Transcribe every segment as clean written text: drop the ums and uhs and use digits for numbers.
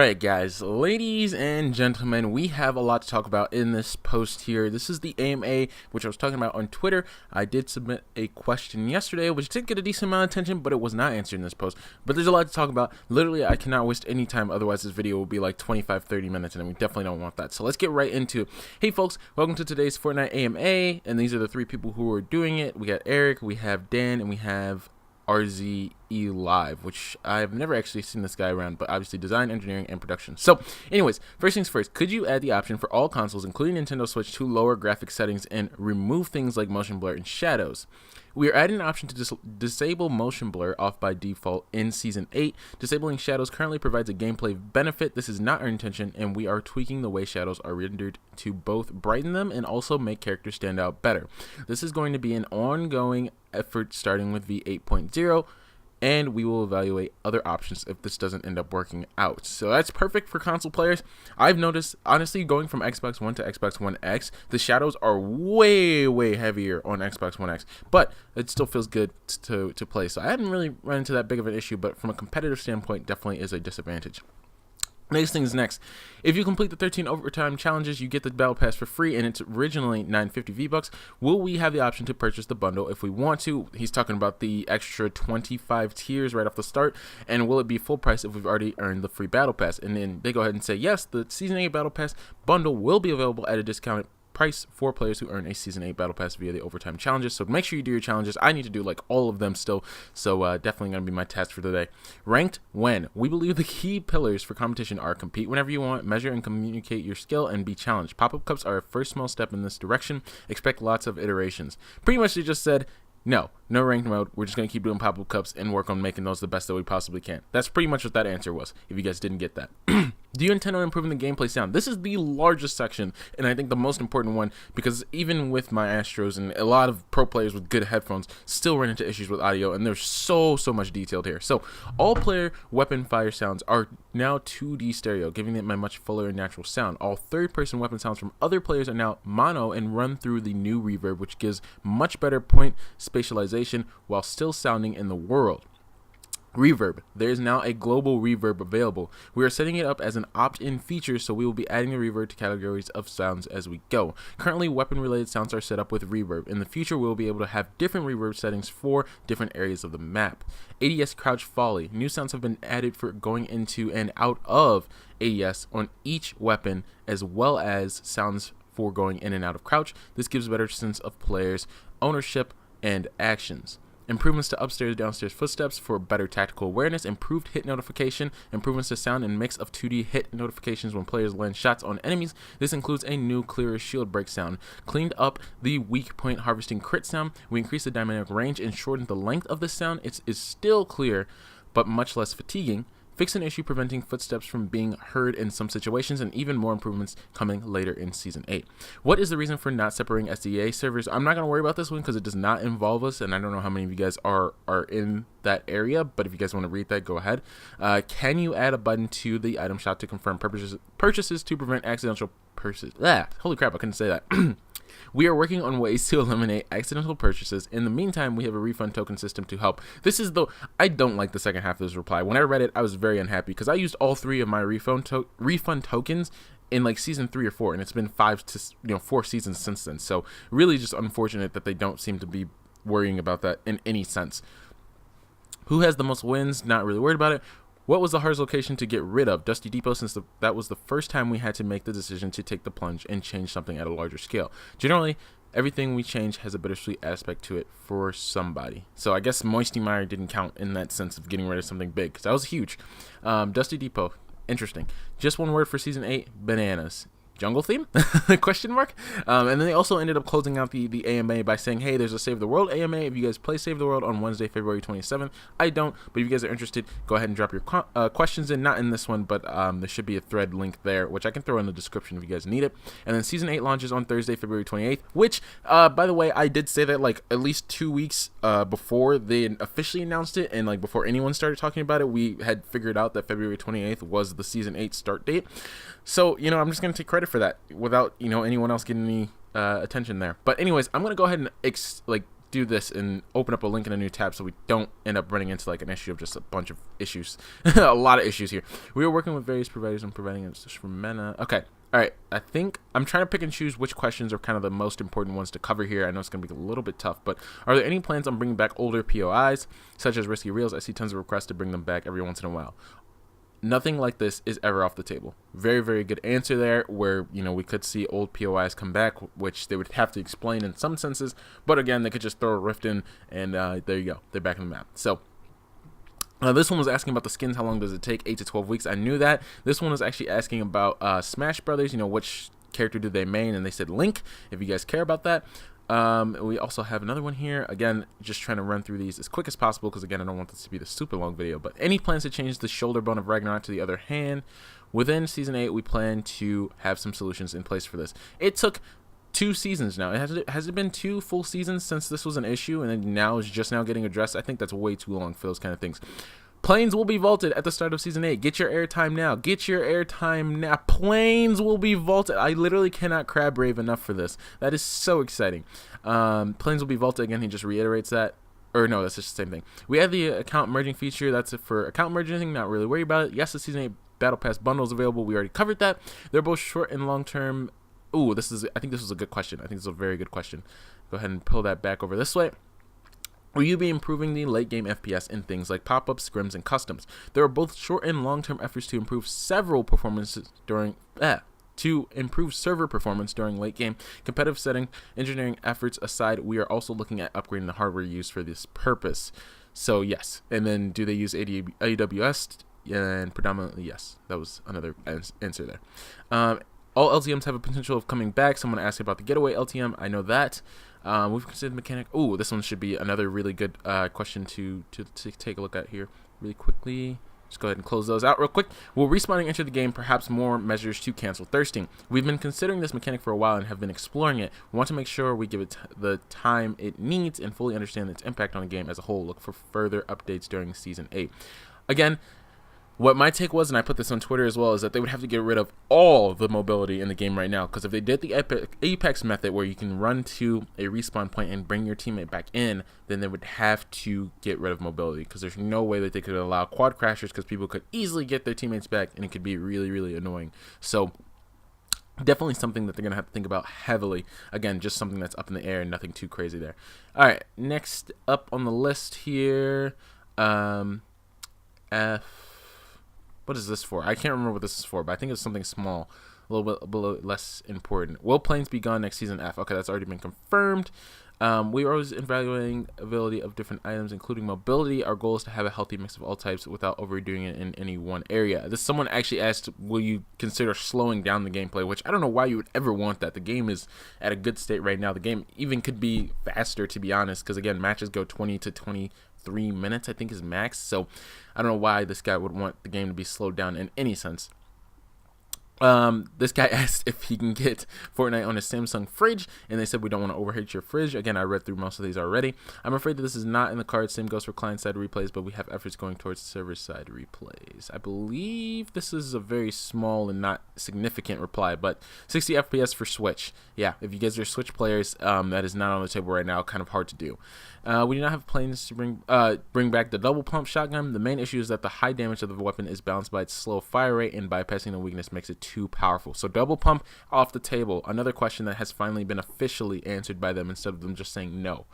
Alright guys, ladies and gentlemen, we have a lot to talk about in this post here. This is the AMA, which I was talking about on Twitter. I did submit a question yesterday, which did get a decent amount of attention, but it was not answered in this post. But there's a lot to talk about. Literally, I cannot waste any time, otherwise this video will be like 25-30 minutes, and we definitely don't want that. So let's get right into it. Hey folks, welcome to today's Fortnite AMA, and these are the three people who are doing it. We got Eric, we have Dan, and we have RZE Live, which I've never actually seen this guy around, but obviously design, engineering, and production. So anyways, first things first, could you add the option for all consoles, including Nintendo Switch, to lower graphic settings and remove things like motion blur and shadows? We are adding an option to disable motion blur off by default in Season 8. Disabling shadows currently provides a gameplay benefit. This is not our intention, and we are tweaking the way shadows are rendered to both brighten them and also make characters stand out better. This is going to be an ongoing effort starting with V8.0, and we will evaluate other options if this doesn't end up working out. So that's perfect for console players. I've noticed, honestly, going from Xbox One to Xbox One X, the shadows are way heavier on Xbox One X, but it still feels good to play. So I haven't really run into that big of an issue, but from a competitive standpoint, definitely is a disadvantage. Next things next. If you complete the 13 overtime challenges, you get the battle pass for free, and it's originally 950 V-Bucks. Will we have the option to purchase the bundle if we want to? He's talking about the extra 25 tiers right off the start, and will it be full price if we've already earned the free battle pass? And then they go ahead and say yes, the Season 8 battle pass bundle will be available at a discounted price for players who earn a Season 8 battle pass via the overtime challenges. So make sure you do your challenges. I need to do like all of them still, so definitely going to be my task for today. Ranked when? We believe the key pillars for competition are compete whenever you want, measure and communicate your skill, and be challenged. Pop-up cups are a first small step in this direction. Expect lots of iterations. Pretty much they just said no ranked mode. We're just going to keep doing pop-up cups and work on making those the best that we possibly can. That's pretty much what that answer was, if you guys didn't get that. Do you intend on improving the gameplay sound? This is the largest section, and I think the most important one, because even with my Astros and a lot of pro players with good headphones still run into issues with audio, and there's so much detailed here. So all player weapon fire sounds are now 2D stereo, giving them a much fuller and natural sound. All third-person weapon sounds from other players are now mono and run through the new reverb, which gives much better point spatialization while still sounding in the world. Reverb. There is now a global reverb available. We are setting it up as an opt-in feature, so we will be adding the reverb to categories of sounds as we go. Currently, weapon-related sounds are set up with reverb. In the future, we will be able to have different reverb settings for different areas of the map. ADS Crouch Folly. New sounds have been added for going into and out of ADS on each weapon, as well as sounds for going in and out of crouch. This gives a better sense of players' ownership and actions. Improvements to upstairs downstairs footsteps for better tactical awareness, improved hit notification, improvements to sound and mix of 2D hit notifications when players land shots on enemies. This includes a new clearer shield break sound, cleaned up the weak point harvesting crit sound. We increased the dynamic range and shortened the length of the sound. It is still clear, but much less fatiguing. Fix an issue preventing footsteps from being heard in some situations, and even more improvements coming later in Season 8. What is the reason for not separating SDA servers? I'm not going to worry about this one because it does not involve us, and I don't know how many of you guys are in that area, but if you guys want to read that, go ahead. Can you add a button to the item shop to confirm purchases to prevent accidental purchases? Holy crap, I couldn't say that. We are working on ways to eliminate accidental purchases. In the meantime, we have a refund token system to help. I don't like the second half of this reply. When I read it, I was very unhappy because I used all three of my refund tokens in like Season 3 or 4, and it's been 4 seasons since then. So really just unfortunate that they don't seem to be worrying about that in any sense. Who has the most wins? Not really worried about it. What was the hardest location to get rid of? Dusty Depot, since that was the first time we had to make the decision to take the plunge and change something at a larger scale. Generally, everything we change has a bittersweet aspect to it for somebody. So I guess Moisty Mire didn't count in that sense of getting rid of something big, because that was huge. Dusty Depot, interesting. Just one word for Season 8, bananas. Jungle theme? Question mark? And then they also ended up closing out the AMA by saying, hey, there's a Save the World AMA. If you guys play Save the World on Wednesday, February 27th, I don't, but if you guys are interested, go ahead and drop your questions in. Not in this one, but there should be a thread link there, which I can throw in the description if you guys need it. And then Season 8 launches on Thursday, February 28th, which, by the way, I did say that like at least 2 weeks before they officially announced it, and like before anyone started talking about it, we had figured out that February 28th was the Season 8 start date. So, I'm just going to take credit for that without, anyone else getting any attention there. But anyways, I'm going to go ahead and do this and open up a link in a new tab so we don't end up running into like an issue of just a bunch of issues. A lot of issues here. We are working with various providers and providing us from Mena. Okay. All right. I think I'm trying to pick and choose which questions are kind of the most important ones to cover here. I know it's going to be a little bit tough, but are there any plans on bringing back older POIs, such as Risky Reels? I see tons of requests to bring them back every once in a while. Nothing like this is ever off the table. Very, very good answer there, where, you know, we could see old POIs come back, which they would have to explain in some senses. But again, they could just throw a rift in, and there you go. They're back in the map. So this one was asking about the skins. How long does it take? 8 to 12 weeks. I knew that. This one was actually asking about Smash Brothers. You know, which character do they main? And they said Link, if you guys care about that. We also have another one here. Again, just trying to run through these as quick as possible because, again, I don't want this to be the super long video. But any plans to change the shoulder bone of Ragnarok to the other hand? Within Season 8, we plan to have some solutions in place for this. It took 2 seasons now. Has it been 2 full seasons since this was an issue and then now is just now getting addressed? I think that's way too long for those kind of things. Planes will be vaulted at the start of Season 8. Get your airtime now. Get your airtime now. Planes will be vaulted. I literally cannot crab rave enough for this. That is so exciting. Planes will be vaulted again. He just reiterates that. Or no, that's just the same thing. We have the account merging feature. That's for account merging. Not really worried about it. Yes, the Season 8 Battle Pass bundle is available. We already covered that. They're both short and long term. Ooh, I think this was a good question. I think this is a very good question. Go ahead and pull that back over this way. Will you be improving the late game FPS in things like pop-ups, scrims, and customs? There are both short and long-term efforts to improve server performance during late game competitive setting. Engineering efforts aside, we are also looking at upgrading the hardware used for this purpose. So yes, and then do they use AWS? And predominantly yes. That was another answer there. All LTMs have a potential of coming back. Someone asked about the getaway LTM. I know that. We've considered the mechanic. Oh, this one should be another really good question to take a look at here really quickly. Just go ahead and close those out real quick. Will respawning enter the game? Perhaps more measures to cancel thirsting. We've been considering this mechanic for a while and have been exploring it. We want to make sure we give it the time it needs and fully understand its impact on the game as a whole. Look for further updates during Season 8. Again, what my take was, and I put this on Twitter as well, is that they would have to get rid of all the mobility in the game right now. Because if they did the Apex method where you can run to a respawn point and bring your teammate back in, then they would have to get rid of mobility. Because there's no way that they could allow quad crashers, because people could easily get their teammates back, and it could be really, really annoying. So definitely something that they're going to have to think about heavily. Again, just something that's up in the air and nothing too crazy there. All right, next up on the list here, what is this for? I can't remember what this is for, but I think it's something small, a little bit less important. Will planes be gone next season? F. Okay, that's already been confirmed. We are always evaluating ability of different items, including mobility. Our goal is to have a healthy mix of all types without overdoing it in any one area. Someone actually asked, will you consider slowing down the gameplay? Which I don't know why you would ever want that. The game is at a good state right now. The game even could be faster, to be honest, because again, matches go 20 to 23 minutes, I think is max. So I don't know why this guy would want the game to be slowed down in any sense. This guy asked if he can get Fortnite on a Samsung fridge, and they said we don't want to overheat your fridge. Again, I read through most of these already. I'm afraid that this is not in the cards. Same goes for client-side replays, but we have efforts going towards server-side replays. I believe this is a very small and not significant reply, but 60 FPS for Switch. Yeah, if you guys are Switch players, that is not on the table right now. Kind of hard to do. We do not have plans to bring back the double pump shotgun. The main issue is that the high damage of the weapon is balanced by its slow fire rate, and bypassing the weakness makes it too powerful. So double pump off the table. Another question that has finally been officially answered by them instead of them just saying no.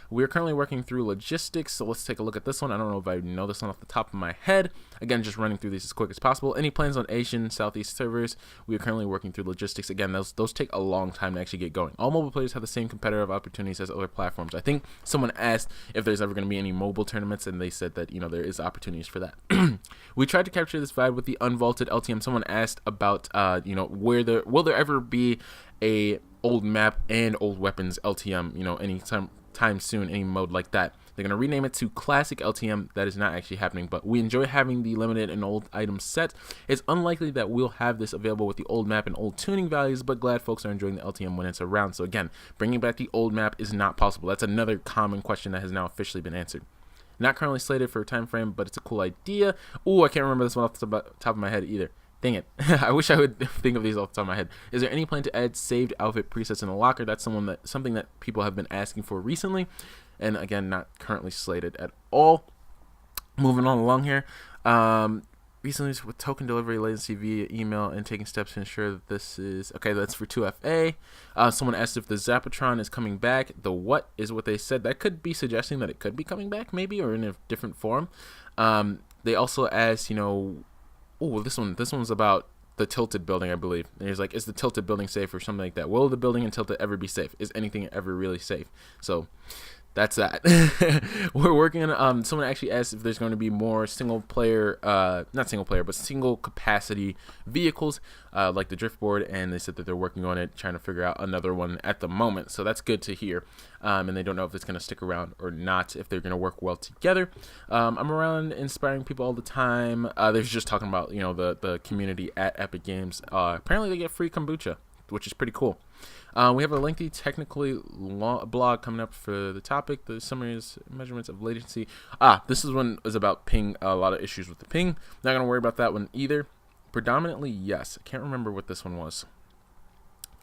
We are currently working through logistics, so let's take a look at this one. I don't know if I know this one off the top of my head. Again, just running through these as quick as possible. Any plans on Asian, Southeast servers? We are currently working through logistics. Again, those take a long time to actually get going. All mobile players have the same competitive opportunities as other platforms. I think someone asked if there's ever going to be any mobile tournaments, and they said that, there is opportunities for that. We tried to capture this vibe with the unvaulted LTM. Someone asked about, will there ever be a old map and old weapons LTM, anytime soon, any mode like that. They're going to rename it to Classic LTM. That is not actually happening, but we enjoy having the limited and old item set. It's unlikely that we'll have this available with the old map and old tuning values, but glad folks are enjoying the LTM when it's around. So again, bringing back the old map is not possible. That's another common question that has now officially been answered. Not currently slated for a time frame, but it's a cool idea. Ooh, I can't remember this one off the top of my head either. Dang it. I wish I would think of these off the top of my head. Is there any plan to add saved outfit presets in the locker? That's something that people have been asking for recently. and again, not currently slated at all. Moving on along here. Recently, with token delivery latency via email and taking steps to ensure that this is okay. That's for 2FA. Someone asked if the Zapatron is coming back. The what is what they said. That could be suggesting that it could be coming back, maybe, or in a different form. They also asked, this one's about the tilted building, I believe. And he's like, is the tilted building safe or something like that? Will the building and tilted ever be safe? Is anything ever really safe? So that's that. We're working on, someone actually asked if there's going to be more single capacity vehicles, like the driftboard, and they said that they're working on it, trying to figure out another one at the moment. So that's good to hear. And they don't know if it's going to stick around or not, if they're going to work well together. I'm around inspiring people all the time. They're just talking about, the community at Epic Games. Apparently they get free kombucha, which is pretty cool. We have a lengthy technically blog coming up for the topic. The summaries, measurements of latency. This is about ping. A lot of issues with the ping. Not going to worry about that one either. Predominantly, yes. I can't remember what this one was.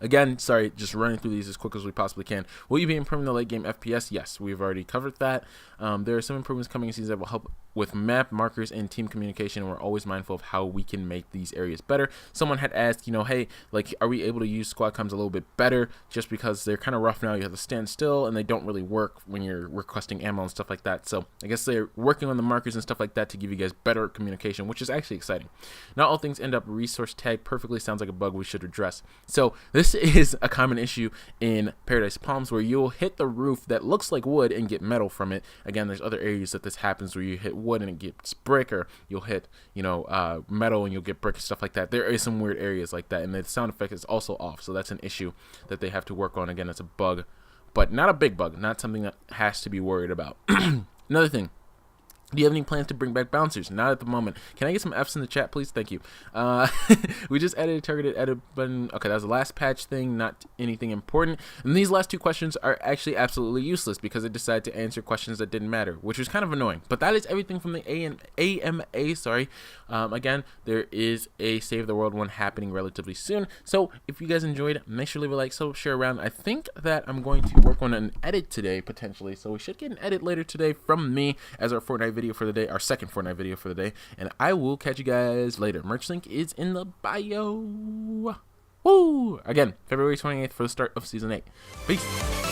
Again, sorry, just running through these as quick as we possibly can. Will you be improving the late game FPS? Yes, we've already covered that. There are some improvements coming in season that will help with map markers and team communication. And we're always mindful of how we can make these areas better. Someone had asked, hey, like, are we able to use squad comms a little bit better? Just because they're kind of rough now, you have to stand still, and they don't really work when you're requesting ammo and stuff like that. So I guess they're working on the markers and stuff like that to give you guys better communication, which is actually exciting. Not all things end up resource tagged perfectly. Sounds like a bug we should address. So this is a common issue in Paradise Palms, where you'll hit the roof that looks like wood and get metal from it. Again, there's other areas that this happens where you hit wood and it gets brick, or you'll hit metal and you'll get brick and stuff like that. There is some weird areas like that, and the sound effect is also off, so that's an issue that they have to work on. Again, it's a bug, but not a big bug, not something that has to be worried about. Another thing, do you have any plans to bring back bouncers? Not at the moment. Can I get some F's in the chat, please? Thank you. We just added a targeted edit button. Okay, that was the last patch thing, not anything important. And these last two questions are actually absolutely useless because it decided to answer questions that didn't matter, which was kind of annoying. But that is everything from the AMA, sorry. Again, there is a Save the World one happening relatively soon. So if you guys enjoyed, make sure to leave a like, sub, share around. I think that I'm going to work on an edit today, potentially. So we should get an edit later today from me as our Fortnite video for the day, our second Fortnite video for the day, and I will catch you guys later. Merch link is in the bio. Woo! Again, February 28th for the start of Season 8. Peace!